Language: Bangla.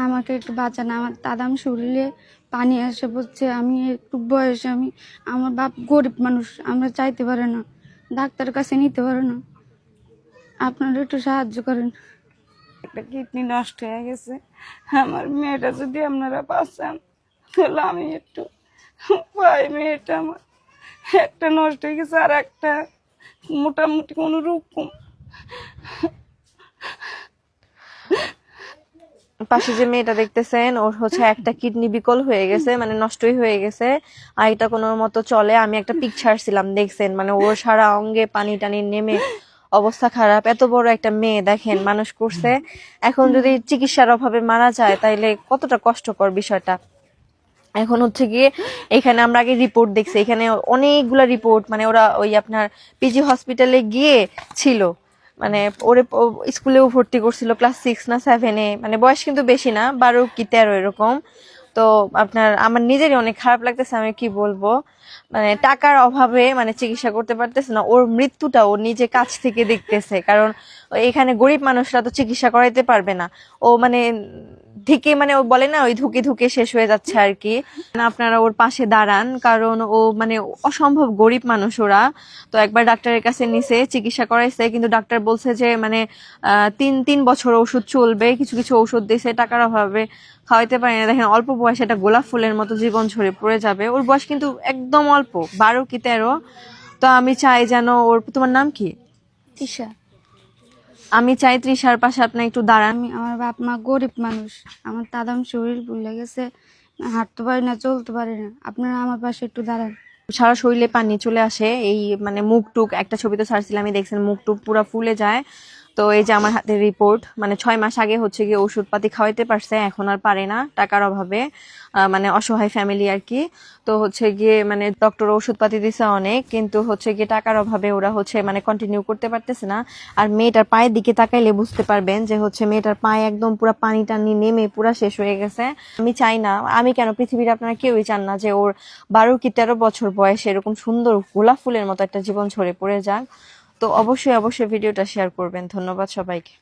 আমাকে একটু বাঁচান, আমার দাদাম শরীরে পানি এসে পড়ছে, আমি একটু বয়সে, আমার বাপ গরিব মানুষ, আমরা চাইতে পারে না, ডাক্তারের কাছে নিতে পারে না, আপনারা একটু সাহায্য করেন। একটা কিডনি নষ্ট হয়ে গেছে, আমার মেয়েটা যদি আপনারা বাঁচান তাহলে আমি একটু পাই। মেয়েটা আমার একটা নষ্ট হয়ে গেছে, আর একটা মোটামুটি কোনো রকম। পাশে যে মেয়েটা দেখতেছেন ওর হচ্ছে একটা কিডনি বিকল হয়ে গেছে, মানে নষ্টই হয়ে গেছে, আর এটা কোনো মতো চলে। আমি একটা পিক ছাড়ছিলাম, দেখছেন মানে ওর সারা অঙ্গে পানি টানি নেমে অবস্থা খারাপ। এত বড় একটা মেয়ে দেখেন মানুষ করছে, এখন যদি চিকিৎসার অভাবে মারা যায় তাইলে কতটা কষ্টকর বিষয়টা। এখন হচ্ছে গিয়ে এখানে আমরা আগে রিপোর্ট দেখছি, এখানে অনেকগুলা রিপোর্ট, মানে ওরা ওই আপনার পিজি হসপিটালে গিয়ে ছিল, মানে ওরে স্কুলেও ভর্তি করছিল ক্লাস 6 না 7-এ, মানে বয়স কিন্তু বেশি না, 12 কি 13 এরকম। তো আপনার আমার নিজেরই অনেক খারাপ লাগতেছে, আমি কি বলবো, মানে টাকার অভাবে মানে চিকিৎসা করতে পারতেছে না। ওর মৃত্যুটা ও নিজে কাছ থেকে দেখতেছে, কারণ এখানে গরিব মানুষরা তো চিকিৎসা করাইতে পারবে না। ও মানে ধিকে, মানে ও বলে না ওই ধুকে ধুকে শেষ হয়ে যাচ্ছে আর কি। আপনারা ওর পাশে দাঁড়ান, কারণ ও মানে অসম্ভব গরিব মানুষ ওরা। তো একবার ডাক্তারের কাছে নিছে, চিকিৎসা করাইছে, কিন্তু ডাক্তার বলছে যে মানে 3 বছর ওষুধ চলবে, কিছু কিছু ওষুধ দিয়েছে, টাকার অভাবে খাওয়াইতে পারি না। দেখেন অল্প বয়সে একটা গোলাপ ফুলের মতো জীবন ঝরে পড়ে যাবে। ওর বয়স কিন্তু একদম অল্প, 12 কি 13। তো আমি চাই যেন ওর, তোমার নাম কি? তৃষা। আমি চাই তৃষার পাশে আপনি একটু দাঁড়ান। আমার বাপ মা গরিব মানুষ, আমার দাদাম শরীর ভুলে গেছে, হাঁটতে পারি না, চলতে পারি না, আপনারা আমার পাশে একটু দাঁড়ান। সারা শরীরে পানি চলে আসে, এই মানে মুখ টুক, একটা ছবি তো ছাড়ছিলাম, আমি দেখছেন মুখ টুক পুরো ফুলে যায়। তো এই যে আমার হাতে রিপোর্ট, মানে 6 মাস আগে হচ্ছে গিয়ে ওষুধপাতি খাওয়াইতে পারছে, এখন আর পারে না টাকার অভাবে, মানে অসহায় ফ্যামিলি আর কি। তো হচ্ছে গিয়ে মানে ডক্টর ওষুধপাতি দিছে অনেক, কিন্তু হচ্ছে গিয়ে টাকার অভাবে ওরা হচ্ছে মানে কন্টিনিউ করতে পারতেছে না। আর মেয়েটার পায়ের দিকে তাকাইলে বুঝতে পারবেন যে হচ্ছে মেয়েটার পায়ে একদম পুরো পানি টানি নেমে পুরা শেষ হয়ে গেছে। আমি চাই না, আমি কেন, পৃথিবীর আপনারা কেউই চান না যে ওর 12 কি 13 বছর বয়সে এরকম সুন্দর গোলাপ ফুলের মতো একটা জীবন ঝরে পড়ে যাক। তো অবশ্যই অবশ্যই ভিডিওটা শেয়ার করবেন। ধন্যবাদ সবাইকে।